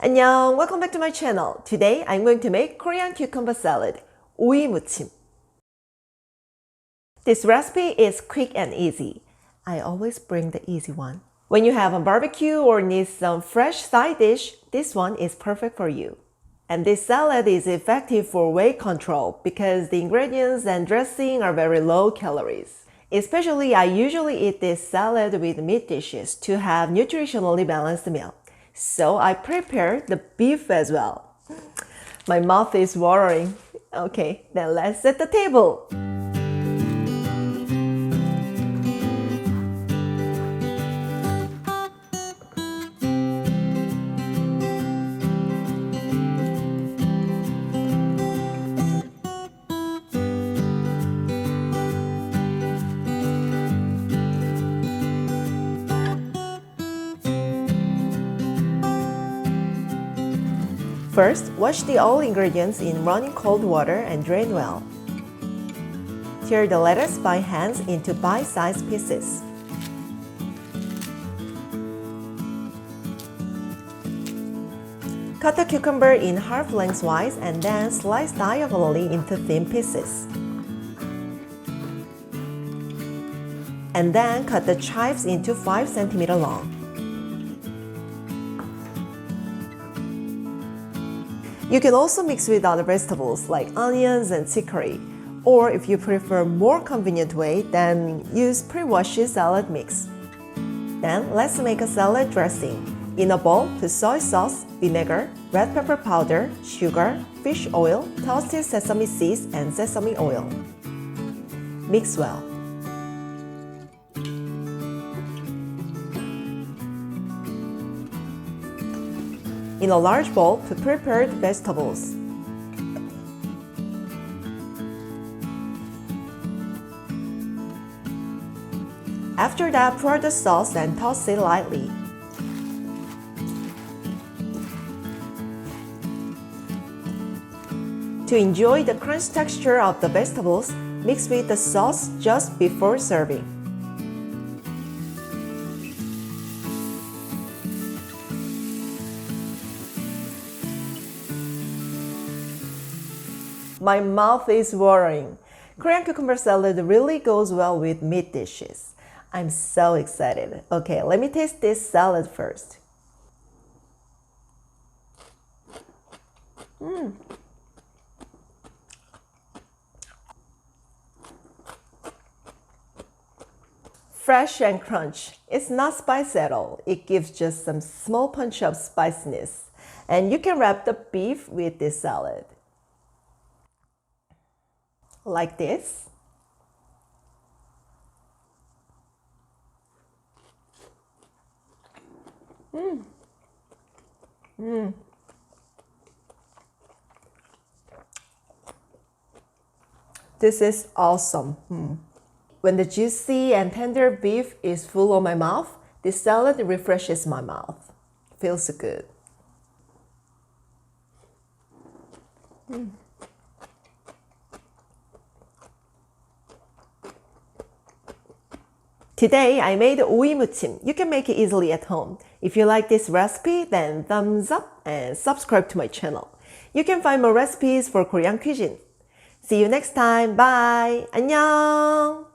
안녕, welcome back to my channel. Today I'm going to make Korean cucumber salad, 오이무침. This recipe is quick and easy. I always bring the easy one. When you have a barbecue or need some fresh side dish, this one is perfect for you. And this salad is effective for weight control because the ingredients and dressing are very low calories. Especially, I usually eat this salad with meat dishes to have nutritionally balanced meal. So I prepared the beef as well. My mouth is watering. Okay, then let's set the table. First, wash all ingredients in running cold water and drain well. Tear the lettuce by hands into bite-sized pieces. Cut the cucumber in half lengthwise and then slice diagonally into thin pieces. And then cut the chives into 5 cm long. You can also mix with other vegetables like onions and chicory, or if you prefer a more convenient way, then use pre-washed salad mix. Then let's make a salad dressing. In a bowl, put soy sauce, vinegar, red pepper powder, sugar, fish oil, toasted sesame seeds, and sesame oil. Mix well. In a large bowl, put prepared vegetables. After that, pour the sauce and toss it lightly. To enjoy the crunch texture of the vegetables, mix with the sauce just before serving. My mouth is watering. Korean cucumber salad really goes well with meat dishes. I'm so excited. Okay, let me taste this salad first. Fresh and crunch. It's not spicy at all. It gives just some small punch of spiciness. And you can wrap the beef with this salad. Like this. This is awesome. When the juicy and tender beef is full of my mouth, this salad refreshes my mouth. Feels good. Today I made 오이무침. You can make it easily at home. If you like this recipe, then thumbs up and subscribe to my channel. You can find more recipes for Korean cuisine. See you next time. Bye. 안녕.